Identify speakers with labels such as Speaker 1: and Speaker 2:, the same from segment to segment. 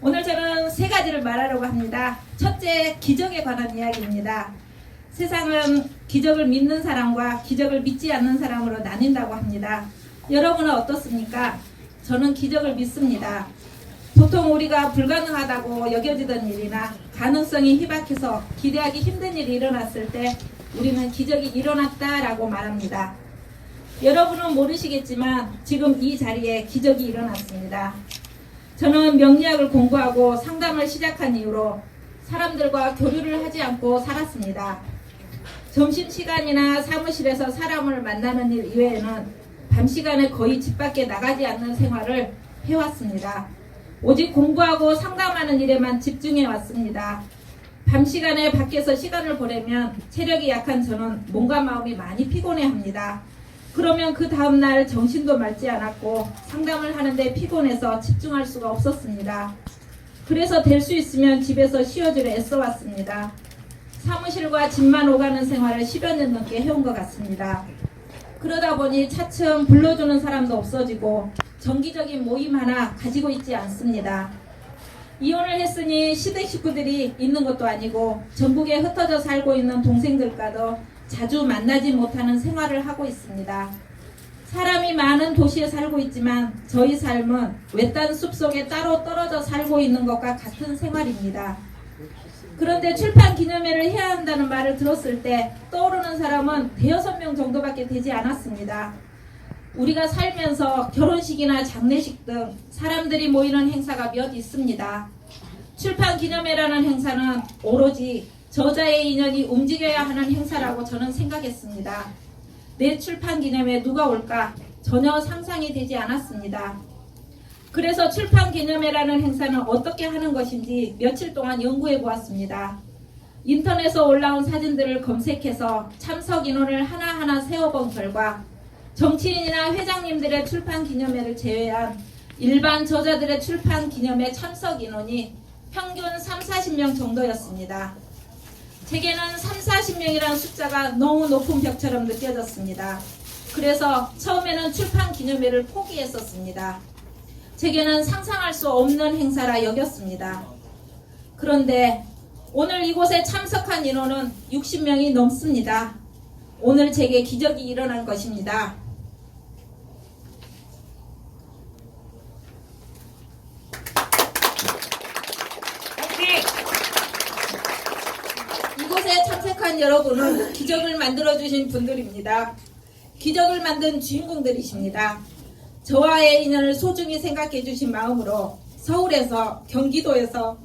Speaker 1: 오늘 저는 세 가지를 말하려고 합니다. 첫째, 기적에 관한 이야기입니다. 세상은 기적을 믿는 사람과 기적을 믿지 않는 사람으로 나뉜다고 합니다. 여러분은 어떻습니까? 저는 기적을 믿습니다. 보통 우리가 불가능하다고 여겨지던 일이나 가능성이 희박해서 기대하기 힘든 일이 일어났을 때 우리는 기적이 일어났다라고 말합니다. 여러분은 모르시겠지만 지금 이 자리에 기적이 일어났습니다. 저는 명리학을 공부하고 상담을 시작한 이후로 사람들과 교류를 하지 않고 살았습니다. 점심시간이나 사무실에서 사람을 만나는 일 이외에는 밤시간에 거의 집 밖에 나가지 않는 생활을 해왔습니다. 오직 공부하고 상담하는 일에만 집중해 왔습니다. 밤시간에 밖에서 시간을 보내면 체력이 약한 저는 몸과 마음이 많이 피곤해합니다. 그러면 그 다음날 정신도 맑지 않았고 상담을 하는데 피곤해서 집중할 수가 없었습니다. 그래서 될 수 있으면 집에서 쉬어주려 애써왔습니다. 사무실과 집만 오가는 생활을 10여 년 넘게 해온 것 같습니다. 그러다 보니 차츰 불러주는 사람도 없어지고 정기적인 모임 하나 가지고 있지 않습니다. 이혼을 했으니 시댁 식구들이 있는 것도 아니고 전국에 흩어져 살고 있는 동생들과도 자주 만나지 못하는 생활을 하고 있습니다. 사람이 많은 도시에 살고 있지만 저희 삶은 외딴 숲속에 따로 떨어져 살고 있는 것과 같은 생활입니다. 그런데 출판 기념회를 해야 한다는 말을 들었을 때 떠오르는 사람은 대여섯 명 정도밖에 되지 않았습니다. 우리가 살면서 결혼식이나 장례식 등 사람들이 모이는 행사가 몇 있습니다. 출판 기념회라는 행사는 오로지 저자의 인연이 움직여야 하는 행사라고 저는 생각했습니다. 내 출판 기념회에 누가 올까? 전혀 상상이 되지 않았습니다. 그래서 출판 기념회라는 행사는 어떻게 하는 것인지 며칠 동안 연구해 보았습니다. 인터넷에 올라온 사진들을 검색해서 참석 인원을 하나하나 세어본 결과 정치인이나 회장님들의 출판 기념회를 제외한 일반 저자들의 출판 기념회 참석 인원이 평균 30-40명 정도였습니다. 제게는 30-40명이라는 숫자가 너무 높은 벽처럼 느껴졌습니다. 그래서 처음에는 출판 기념회를 포기했었습니다. 제게는 상상할 수 없는 행사라 여겼습니다. 그런데 오늘 이곳에 참석한 인원은 60명이 넘습니다. 오늘 제게 기적이 일어난 것입니다. 이곳에 참석한 여러분은 기적을 만들어주신 분들입니다. 기적을 만든 주인공들이십니다. 저와의 인연을 소중히 생각해 주신 마음으로 서울에서 경기도에서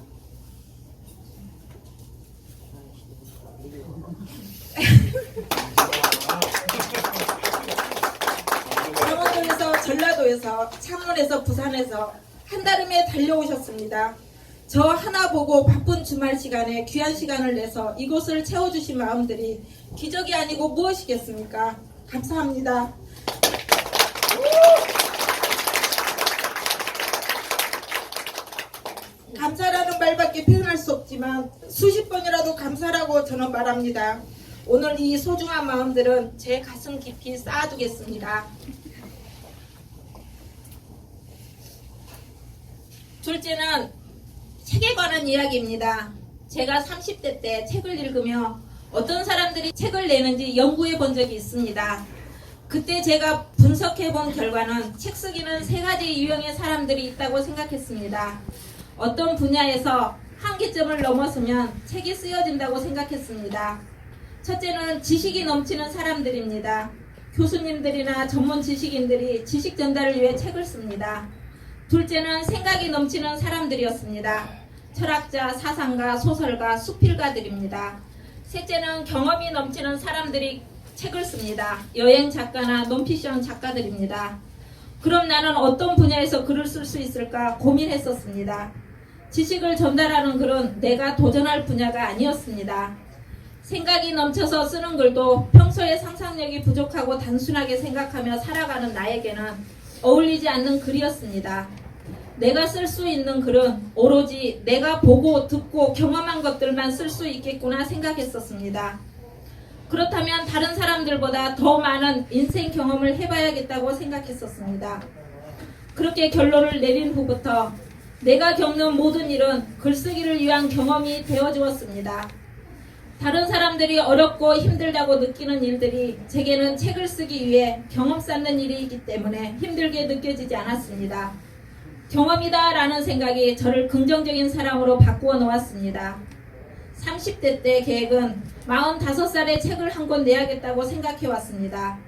Speaker 1: 강원도에서 전라도에서 창원에서 부산에서 한달음에 달려오셨습니다. 저 하나 보고 바쁜 주말 시간에 귀한 시간을 내서 이곳을 채워주신 마음들이 기적이 아니고 무엇이겠습니까? 감사합니다. 감사라는 말밖에 표현할 수 없지만 수십 번이라도 감사라고 저는 말합니다. 오늘 이 소중한 마음들은 제 가슴 깊이 쌓아두겠습니다. 둘째는 책에 관한 이야기입니다. 제가 30대 때 책을 읽으며 어떤 사람들이 책을 내는지 연구해 본 적이 있습니다. 그때 제가 분석해 본 결과는 책 쓰기는 세 가지 유형의 사람들이 있다고 생각했습니다. 어떤 분야에서 한계점을 넘어서면 책이 쓰여진다고 생각했습니다. 첫째는 지식이 넘치는 사람들입니다. 교수님들이나 전문 지식인들이 지식 전달을 위해 책을 씁니다. 둘째는 생각이 넘치는 사람들이었습니다. 철학자, 사상가, 소설가, 수필가들입니다. 셋째는 경험이 넘치는 사람들이 책을 씁니다. 여행 작가나 논피션 작가들입니다. 그럼 나는 어떤 분야에서 글을 쓸 수 있을까 고민했었습니다. 지식을 전달하는 글은 내가 도전할 분야가 아니었습니다. 생각이 넘쳐서 쓰는 글도 평소에 상상력이 부족하고 단순하게 생각하며 살아가는 나에게는 어울리지 않는 글이었습니다. 내가 쓸 수 있는 글은 오로지 내가 보고 듣고 경험한 것들만 쓸 수 있겠구나 생각했었습니다. 그렇다면 다른 사람들보다 더 많은 인생 경험을 해봐야겠다고 생각했었습니다. 그렇게 결론을 내린 후부터 내가 겪는 모든 일은 글쓰기를 위한 경험이 되어주었습니다. 다른 사람들이 어렵고 힘들다고 느끼는 일들이 제게는 책을 쓰기 위해 경험 쌓는 일이기 때문에 힘들게 느껴지지 않았습니다. 경험이다 라는 생각이 저를 긍정적인 사람으로 바꾸어 놓았습니다. 30대 때 계획은 45살에 책을 한 권 내야겠다고 생각해 왔습니다.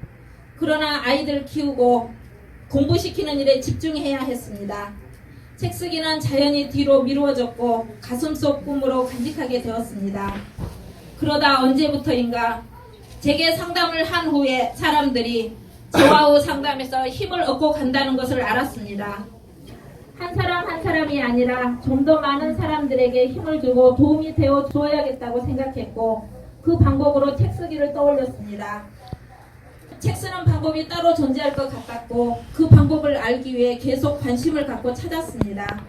Speaker 1: 그러나 아이들 키우고 공부시키는 일에 집중해야 했습니다. 책 쓰기는 자연히 뒤로 미루어졌고 가슴속 꿈으로 간직하게 되었습니다. 그러다 언제부터인가 제게 상담을 한 후에 사람들이 저와 상담에서 힘을 얻고 간다는 것을 알았습니다. 한 사람 한 사람이 아니라 좀 더 많은 사람들에게 힘을 주고 도움이 되어 줘야겠다고 생각했고 그 방법으로 책 쓰기를 떠올렸습니다. 책 쓰는 방법이 따로 존재할 것 같았고 그 방법을 알기 위해 계속 관심을 갖고 찾았습니다.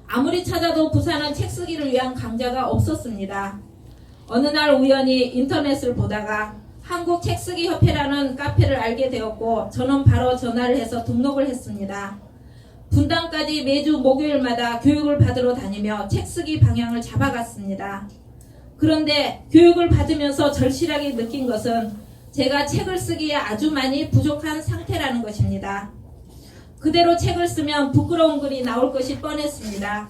Speaker 1: 아무리 찾아도 부산은 책 쓰기를 위한 강좌가 없었습니다. 어느 날 우연히 인터넷을 보다가 한국 책쓰기 협회라는 카페를 알게 되었고 저는 바로 전화를 해서 등록을 했습니다. 분당까지 매주 목요일마다 교육을 받으러 다니며 책쓰기 방향을 잡아갔습니다. 그런데 교육을 받으면서 절실하게 느낀 것은 제가 책을 쓰기에 아주 많이 부족한 상태라는 것입니다. 그대로 책을 쓰면 부끄러운 글이 나올 것이 뻔했습니다.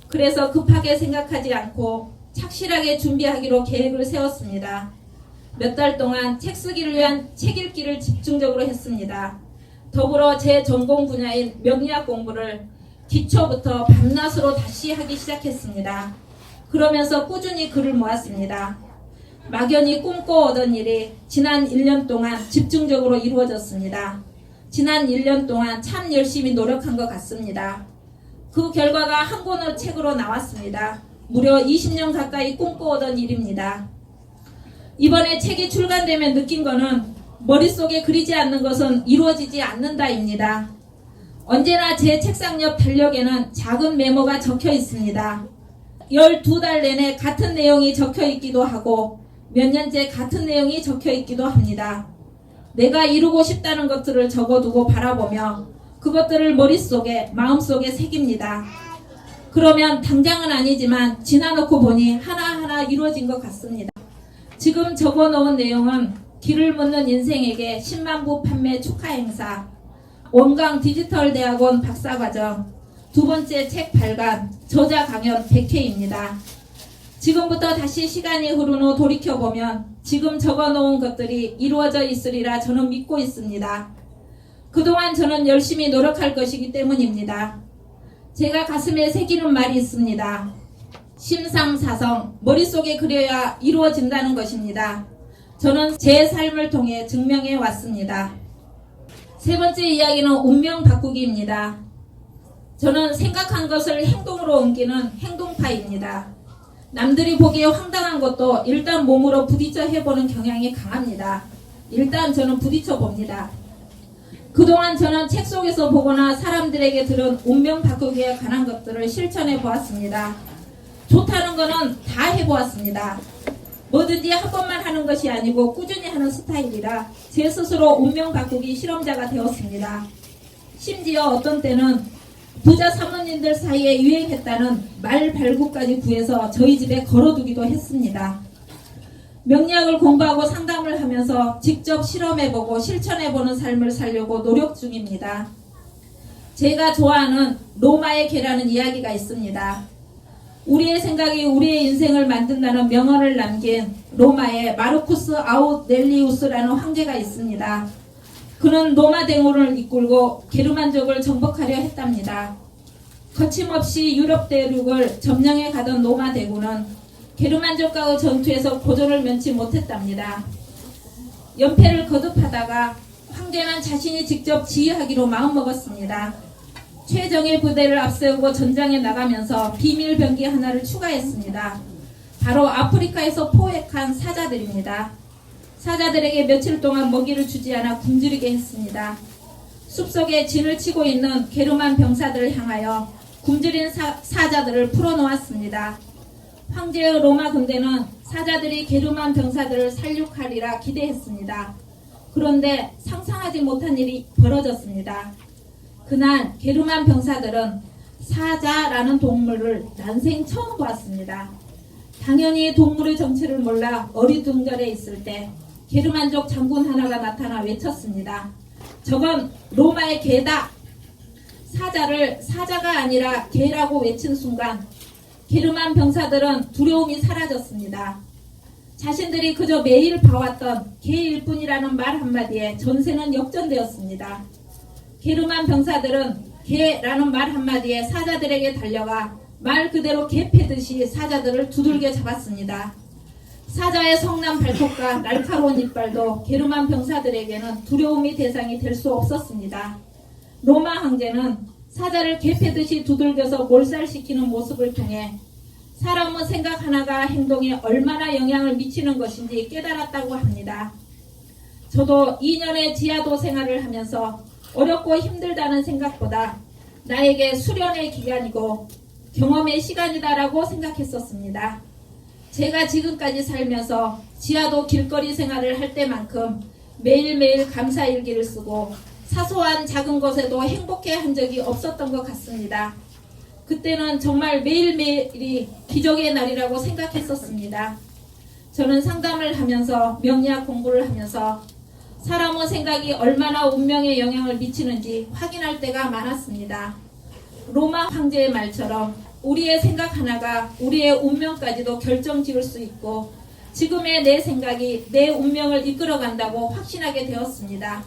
Speaker 1: 그래서 급하게 생각하지 않고 착실하게 준비하기로 계획을 세웠습니다. 몇 달 동안 책 쓰기를 위한 책 읽기를 집중적으로 했습니다. 더불어 제 전공 분야인 명리학 공부를 기초부터 밤낮으로 다시 하기 시작했습니다. 그러면서 꾸준히 글을 모았습니다. 막연히 꿈꿔오던 일이 지난 1년 동안 집중적으로 이루어졌습니다. 지난 1년 동안 참 열심히 노력한 것 같습니다. 그 결과가 한 권의 책으로 나왔습니다. 무려 20년 가까이 꿈꿔오던 일입니다. 이번에 책이 출간되면 느낀 거는 머릿속에 그리지 않는 것은 이루어지지 않는다입니다. 언제나 제 책상 옆 달력에는 작은 메모가 적혀 있습니다. 12달 내내 같은 내용이 적혀 있기도 하고 몇 년째 같은 내용이 적혀 있기도 합니다. 내가 이루고 싶다는 것들을 적어두고 바라보며 그것들을 머릿속에 마음속에 새깁니다. 그러면 당장은 아니지만 지나놓고 보니 하나하나 이루어진 것 같습니다. 지금 적어놓은 내용은 길을 묻는 인생에게 10만 부 판매 축하 행사, 원광 디지털대학원 박사과정, 두 번째 책 발간, 저자 강연 100회입니다. 지금부터 다시 시간이 흐른 후 돌이켜보면 지금 적어놓은 것들이 이루어져 있으리라 저는 믿고 있습니다. 그동안 저는 열심히 노력할 것이기 때문입니다. 제가 가슴에 새기는 말이 있습니다. 심상사성, 머릿속에 그려야 이루어진다는 것입니다. 저는 제 삶을 통해 증명해 왔습니다. 세 번째 이야기는 운명 바꾸기입니다. 저는 생각한 것을 행동으로 옮기는 행동파입니다. 남들이 보기에 황당한 것도 일단 몸으로 부딪혀 해보는 경향이 강합니다. 일단 저는 부딪혀 봅니다. 그동안 저는 책 속에서 보거나 사람들에게 들은 운명 바꾸기에 관한 것들을 실천해 보았습니다. 좋다는 거는 다 해보았습니다. 뭐든지 한 번만 하는 것이 아니고 꾸준히 하는 스타일이라 제 스스로 운명 바꾸기 실험자가 되었습니다. 심지어 어떤 때는 부자 사모님들 사이에 유행했다는 말 발구까지 구해서 저희 집에 걸어두기도 했습니다. 명리학을 공부하고 상담을 하면서 직접 실험해보고 실천해보는 삶을 살려고 노력 중입니다. 제가 좋아하는 로마의 개라는 이야기가 있습니다. 우리의 생각이 우리의 인생을 만든다는 명언을 남긴 로마의 마르쿠스 아우렐리우스라는 황제가 있습니다. 그는 로마 대군을 이끌고 게르만족을 정복하려 했답니다. 거침없이 유럽 대륙을 점령해 가던 로마 대군은 게르만족과의 전투에서 고전을 면치 못했답니다. 연패를 거듭하다가 황제는 자신이 직접 지휘하기로 마음먹었습니다. 최정예 부대를 앞세우고 전장에 나가면서 비밀 병기 하나를 추가했습니다. 바로 아프리카에서 포획한 사자들입니다. 사자들에게 며칠 동안 먹이를 주지 않아 굶주리게 했습니다. 숲속에 진을 치고 있는 게르만 병사들을 향하여 굶주린 사자들을 풀어놓았습니다. 황제의 로마 군대는 사자들이 게르만 병사들을 살육하리라 기대했습니다. 그런데 상상하지 못한 일이 벌어졌습니다. 그날 게르만 병사들은 사자라는 동물을 난생 처음 보았습니다. 당연히 동물의 정체를 몰라 어리둥절해 있을 때 게르만족 장군 하나가 나타나 외쳤습니다. 저건 로마의 개다. 사자를 사자가 아니라 개라고 외친 순간 게르만 병사들은 두려움이 사라졌습니다. 자신들이 그저 매일 봐왔던 개일 뿐이라는 말 한마디에 전세는 역전되었습니다. 게르만 병사들은 개라는 말 한마디에 사자들에게 달려가 말 그대로 개 패듯이 사자들을 두들겨 잡았습니다. 사자의 성난 발톱과 날카로운 이빨도 게르만 병사들에게는 두려움의 대상이 될 수 없었습니다. 로마 황제는 사자를 개 패듯이 두들겨서 몰살시키는 모습을 통해 사람의 생각 하나가 행동에 얼마나 영향을 미치는 것인지 깨달았다고 합니다. 저도 2년의 지하도 생활을 하면서 어렵고 힘들다는 생각보다 나에게 수련의 기간이고 경험의 시간이다라고 생각했었습니다. 제가 지금까지 살면서 지하도 길거리 생활을 할 때만큼 매일매일 감사일기를 쓰고 사소한 작은 것에도 행복해 한 적이 없었던 것 같습니다. 그때는 정말 매일매일이 기적의 날이라고 생각했었습니다. 저는 상담을 하면서 명리학 공부를 하면서 사람의 생각이 얼마나 운명에 영향을 미치는지 확인할 때가 많았습니다. 로마 황제의 말처럼 우리의 생각 하나가 우리의 운명까지도 결정지을 수 있고 지금의 내 생각이 내 운명을 이끌어간다고 확신하게 되었습니다.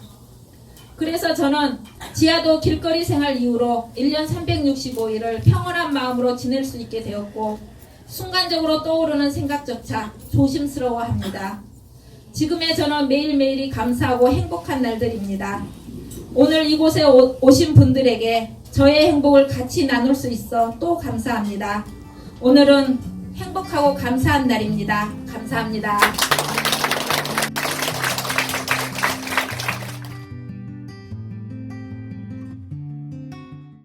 Speaker 1: 그래서 저는 지하도 길거리 생활 이후로 1년 365일을 평온한 마음으로 지낼 수 있게 되었고 순간적으로 떠오르는 생각조차 조심스러워합니다. 지금의 저는 매일매일이 감사하고 행복한 날들입니다. 오늘 이곳에 오신 분들에게 저의 행복을 같이 나눌 수 있어 또 감사합니다. 오늘은 행복하고 감사한 날입니다. 감사합니다.